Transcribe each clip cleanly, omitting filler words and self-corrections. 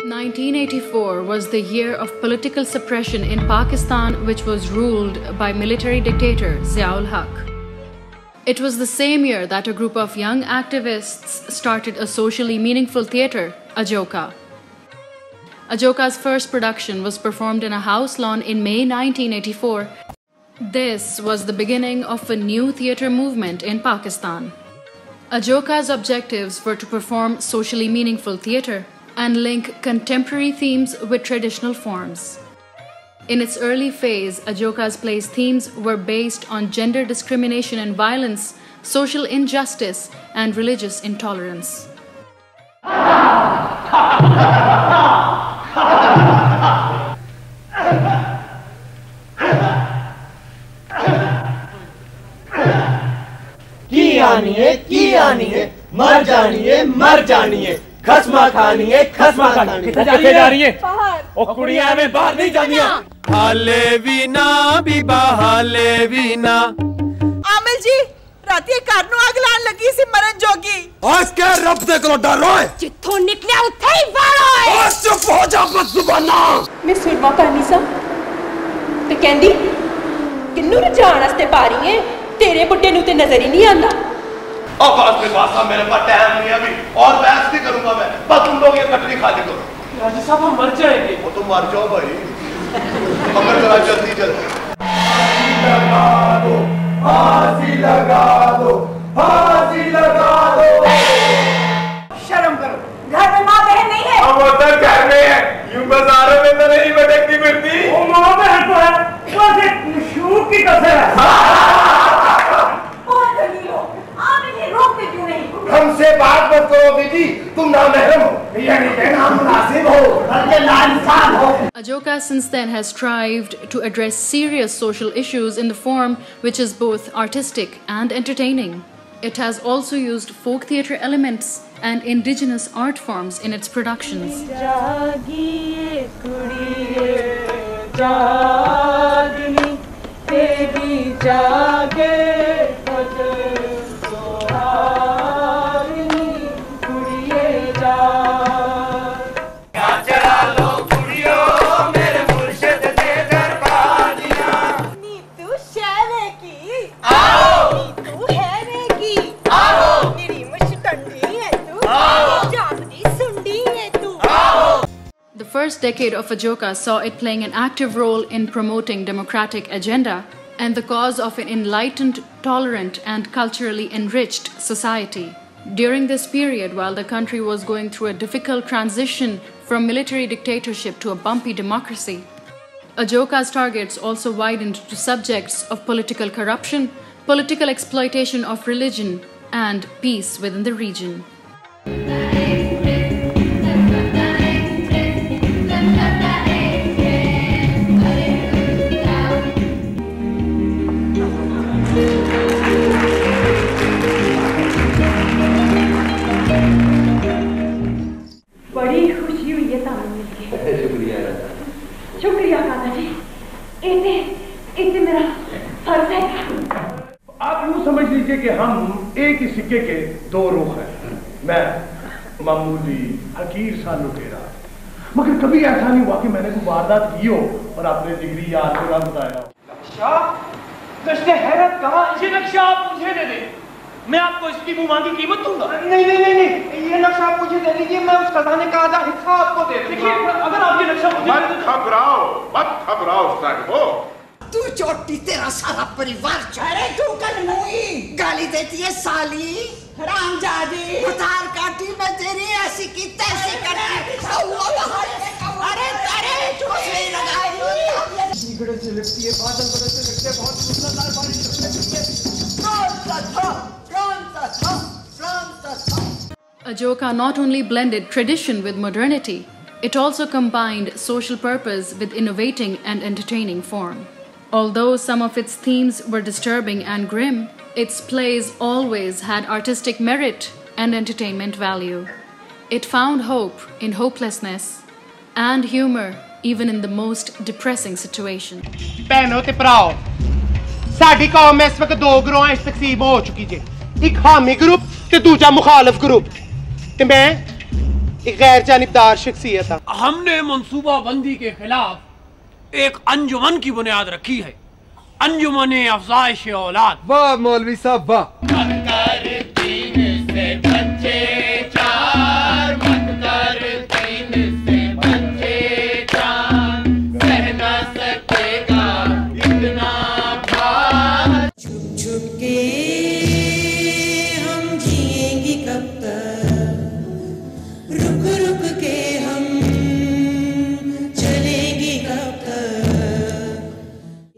1984 was the year of political suppression in Pakistan, which was ruled by military dictator Zia-ul Haq. It was the same year that a group of young activists started a socially meaningful theatre, Ajoka. Ajoka's first production was performed in a house lawn in May 1984. This was the beginning of a new theatre movement in Pakistan. Ajoka's objectives were to perform socially meaningful theatre and link contemporary themes with traditional forms. In its early phase, Ajoka's play's themes were based on gender discrimination and violence, social injustice, and religious intolerance. मर जानिए खसमा खानी है किथे जा रही है ओ कुड़ियां में बाहर नहीं जानियां हाले भी ना बीबा हाले भी ना आमिल जी राती घर नु आग लान लगी सी मरन जोगी आज के रब दे कोलो डर रो जिथों निकलिया उत्थे ही वालो है ओ चुप हो जा बस जुबाना मैं सुरमा करनी सा ते कहंदी किन्नू न जान वास्ते पा रही है तेरे बुड्ढे नु ते नजर ही नहीं आंदा बस मेरे पास टाइम नहीं है अभी और बहस नहीं करूंगा मैं बस तुम लोग ये कटनी खाली करो राजी साहब हम मर जाएंगे वो तुम मर जाओ भाई मगर जरा जल्दी जल्दी फांसी लगा दो शर्म करो घर में माँ बहन नहीं है हम उधर घर में है यूं बाजारों में तो नहीं भटकती फिरती वो माँ बहन तो है बस एक निशूक की कसर है हमसे बात मत करो दीदी तुम नामहरम हो यानी कहना मुनासिब हो बल्कि नाइंसाफ हो Ajoka since then has strived to address serious social issues in the form which is both artistic and entertaining. It has also used folk theatre elements and indigenous art forms in its productions. The first decade of Ajoka saw it playing an active role in promoting democratic agenda and the cause of an enlightened, tolerant, and culturally enriched society. During this period, while the country was going through a difficult transition from military dictatorship to a bumpy democracy, Ajoka's targets also widened to subjects of political corruption, political exploitation of religion, and peace within the region. बड़ी खुशी हुई है तानू मिलके शुक्रिया काका जी इतने मेरा फर्ज है आप यूँ समझ लीजिए कि हम एक ही सिक्के के दो रुख हैं मैं मामूली हकीर सा लुटेरा मगर कभी ऐसा नहीं हुआ कि मैंने कोई वारदात की हो और आपने जिगरी याद को ना बताया नक्शा नक्शे हैरत कहाँ ये नक्शा आप मुझे दे दें मैं आपको इसकी मुंह की कीमत दूंगा नहीं ये नक्शा आप मुझे दे दीजिए मैं उस खजाने का आधा हिस्सा आपको दे दूंगा अगर आप ये नक्शा मुझे मत घबराओ साहिबो तू चोटी तेरा सारा परिवार अरे तू कल मुई गाली देती है साली हरामजादी उतार काटी मैं तेरी ऐसी की तैसी करती अरे चूसने लगाई बिगड़े से लगती है बादल बड़े से लगते हैं बहुत मूसलाधार बारिश Ajoka not only blended tradition with modernity, it also combined social purpose with innovating and entertaining form. Although some of its themes were disturbing and grim, its plays always had artistic merit and entertainment value. It found hope in hopelessness and humor even in the most depressing situation. बहनों ते भराओ साडी कौम में इस वक्त दो ग्रोहां च तकसीम हो चुकी है एक हामी ग्रुप ते दूजा मुखालफ ग्रुप ते मैं एक गैर जानिबदार शख्सियत है। हमने मंसूबा बंदी के खिलाफ एक अंजुमन की बुनियाद रखी है, अंजुमन अफजाइश औलाद। वाह मौलवी साहब वाह।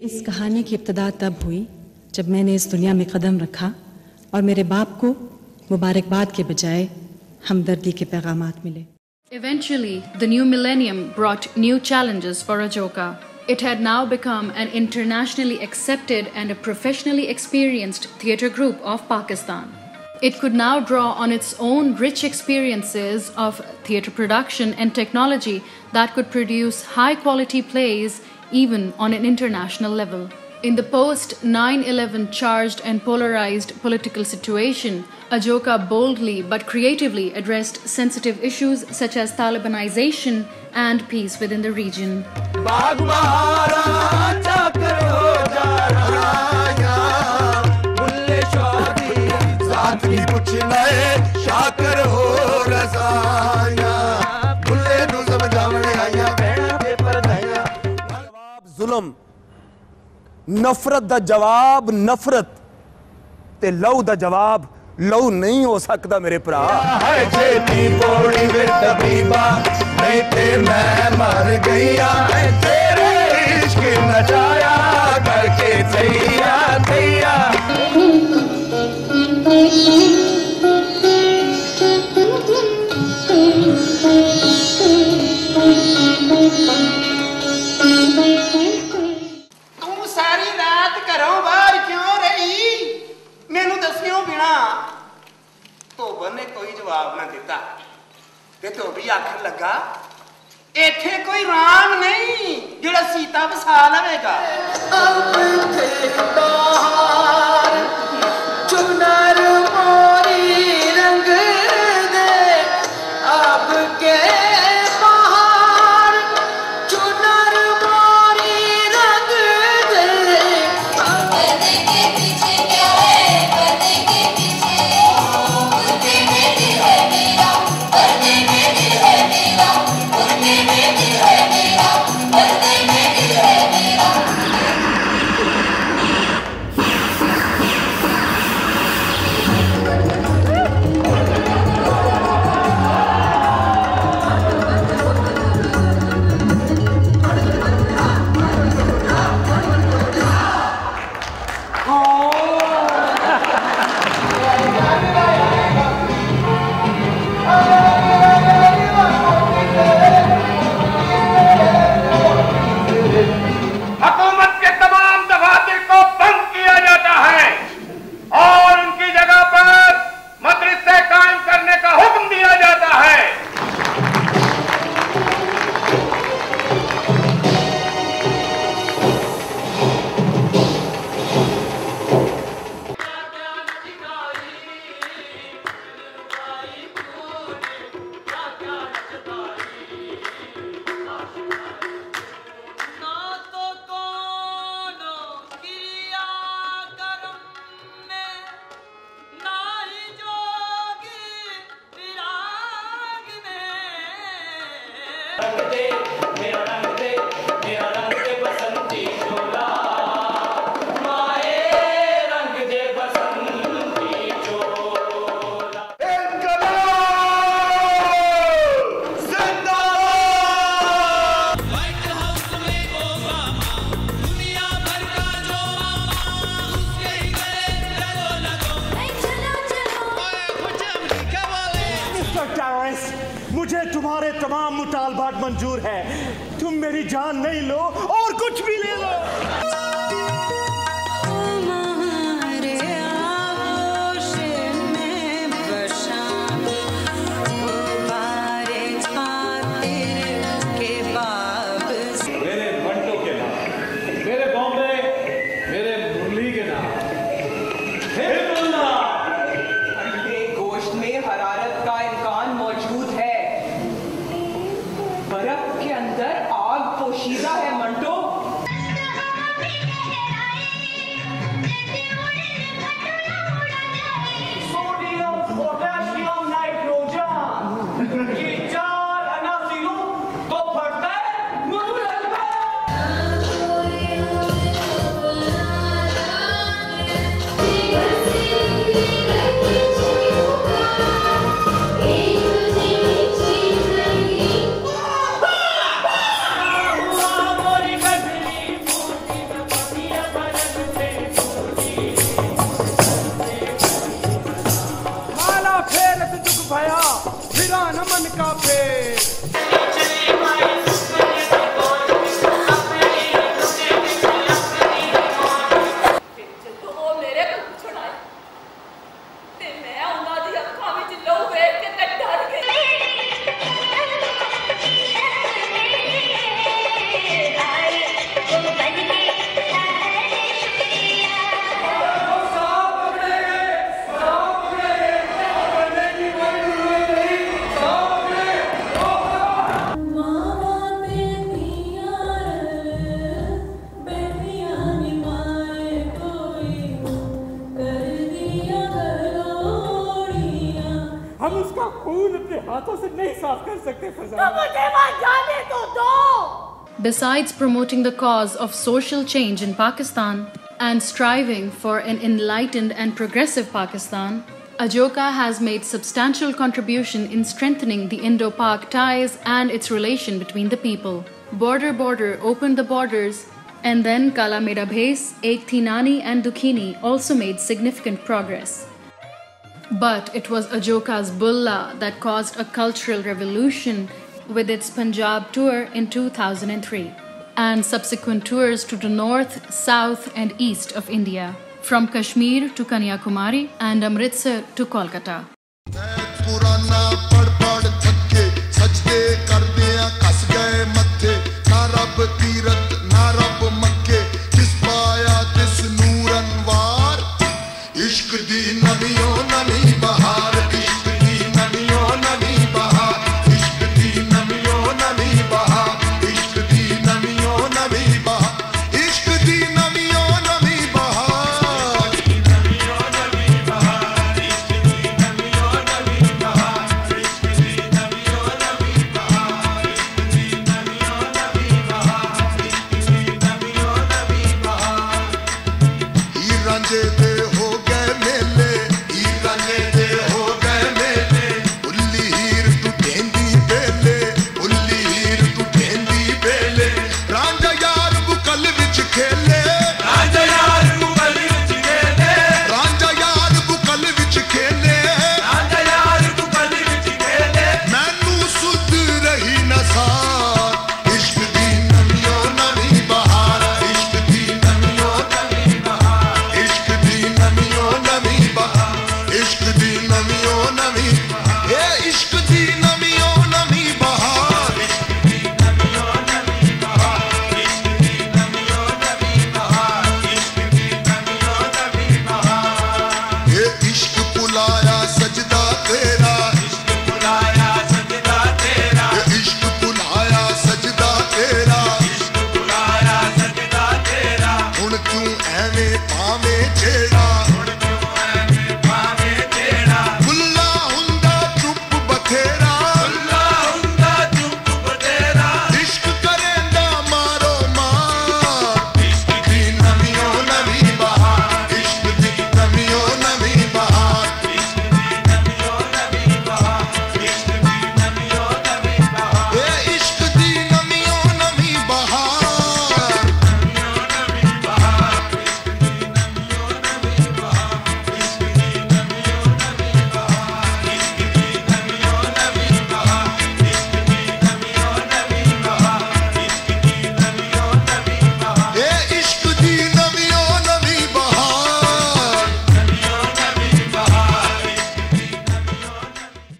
इस कहानी की इब्तिदा तब हुई जब मैंने इस दुनिया में कदम रखा और मेरे बाप को मुबारकबाद के बजाय हमदर्दी के पैगामात मिले। Eventually, the new millennium brought new challenges for Ajoka. It had now become an internationally accepted and a professionally experienced theatre group of Pakistan. It could now draw on its own rich experiences of theatre production and technology that could produce high-quality plays even on an international level. In the post-9/11 charged and polarized political situation, Ajoka boldly but creatively addressed sensitive issues such as Talibanization and peace within the region. जुल्म नफरत दा जवाब नफरत ते लहू दा जवाब लहू नहीं हो सकता मेरे भरा। नहीं ते मैं मर गईया तेरे इश्क नचाया करके थैया थैया। ने कोई जवाब ना दिता ते धोबी आखन लगा इत्थे कोई राम नहीं जिहड़ा सीता वसा लवेगा। चुनर मोरी रंग दे अब के बहार चुनर मोरी रंग दे पर्दे के पीछे क्या है पर्दे के पीछे पर्दे में दिल है मेरा पर्दे में दिल है मेरा पर्दे में दिल है मेरा पर्दे में दिल है मेरा। हुकूमत के तमाम दफातर को बंद किया जाता है और उनकी जगह पर मदरसे कायम करने का हुक्म दिया जाता है। मुझे तुम्हारे तमाम मुतालबात मंजूर है। तुम मेरी जान नहीं लो और कुछ भी ले लो। मेरे मंटो के नाम मेरे बॉम्बे मेरे मुरली के नाम गोश्त में हरारत का इम्कान मौजूद है ये चार अन्ना सीनू तो फटता है मुंह लगता मन का फेर हम उसका खून अपने हाथों से नहीं साफ कर सकते तो मुझे वहां जाने तो दो। Besides promoting the cause of social change in Pakistan and striving for an enlightened and progressive Pakistan, Ajoka has made substantial contribution in strengthening the Indo-Pak ties and its relation between the people. Border opened the borders, and then Kala Mera Bhes, Ek Thi Nani and Dukhini also made significant progress. But it was Ajoka's Bulla that caused a cultural revolution with its Punjab tour in 2003 and subsequent tours to the north, south and east of India, from Kashmir to Kanyakumari and Amritsar to Kolkata.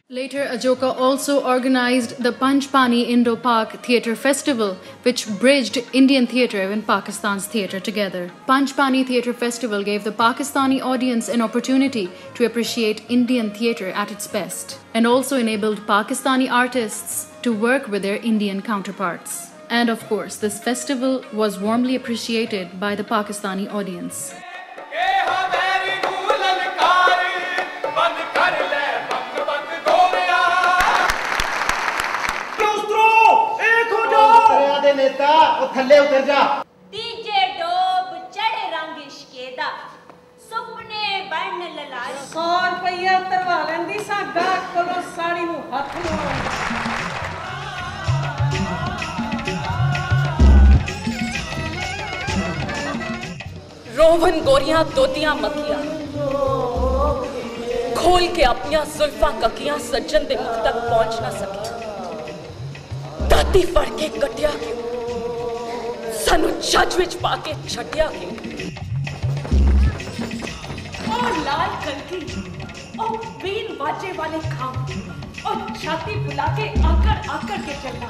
Later, Ajoka also organized the Panchpani Indo-Pak Theatre Festival, which bridged Indian theatre and Pakistan's theatre together. Panchpani Theatre Festival gave the Pakistani audience an opportunity to appreciate Indian theatre at its best, and also enabled Pakistani artists to work with their Indian counterparts. And of course, this festival was warmly appreciated by the Pakistani audience. वो थल्ले उतर जा। तीजे डोब चढ़े रंग इश्के दा सुपने बन ललाए 100 रुपया तरवा लेंदी सा गाहक कोलों साड़ी नूं हथ लाउण। रोवन गोरियां दोतियां मकिया खोल के अपनियां जुल्फा ककियां सज्जन दे मुख तक पहुंच ना सकी। दाती फड़ के कटिया क्यों सानू छज विच पाके छड्डिया क्यों। और लाल कलकी और बीन बाजे वाले खाम और छाती फुला के आकर आकर के चलना।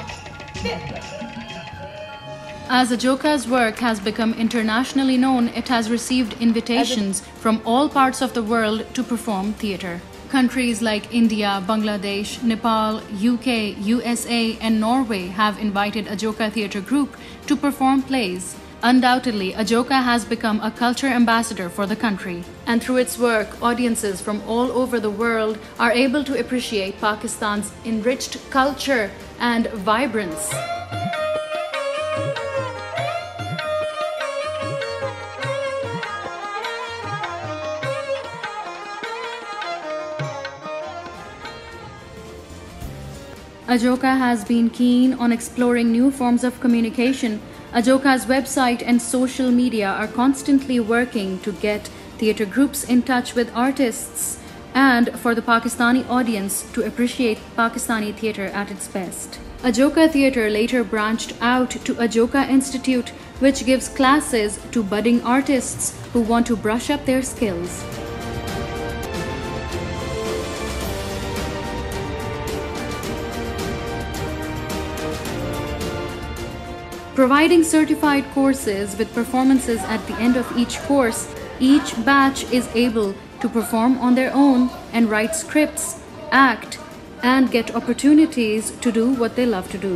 As Ajoka's work has become internationally known, it has received invitations from all parts of the world to perform theatre. Countries like India, Bangladesh, Nepal, UK, USA, and Norway have invited Ajoka Theatre Group to perform plays. Undoubtedly, Ajoka has become a culture ambassador for the country. And through its work, audiences from all over the world are able to appreciate Pakistan's enriched culture and vibrance. Ajoka has been keen on exploring new forms of communication. Ajoka's website and social media are constantly working to get theatre groups in touch with artists and for the Pakistani audience to appreciate Pakistani theatre at its best. Ajoka Theatre later branched out to Ajoka Institute, which gives classes to budding artists who want to brush up their skills. Providing certified courses with performances at the end of each course, each batch is able to perform on their own and write scripts, act, and get opportunities to do what they love to do.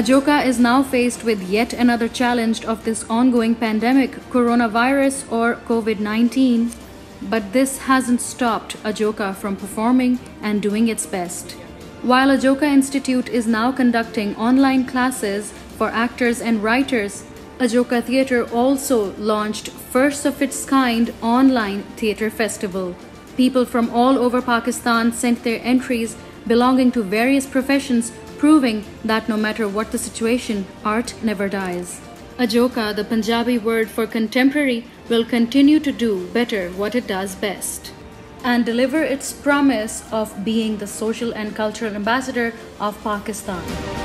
Ajoka is now faced with yet another challenge of this ongoing pandemic, coronavirus or COVID-19, but this hasn't stopped Ajoka from performing and doing its best. While Ajoka Institute is now conducting online classes for actors and writers, Ajoka Theatre also launched first of its kind online theatre festival. People from all over Pakistan sent their entries belonging to various professions, proving that no matter what the situation, art never dies. Ajoka, the Punjabi word for contemporary, will continue to do better what it does best and deliver its promise of being the social and cultural ambassador of Pakistan.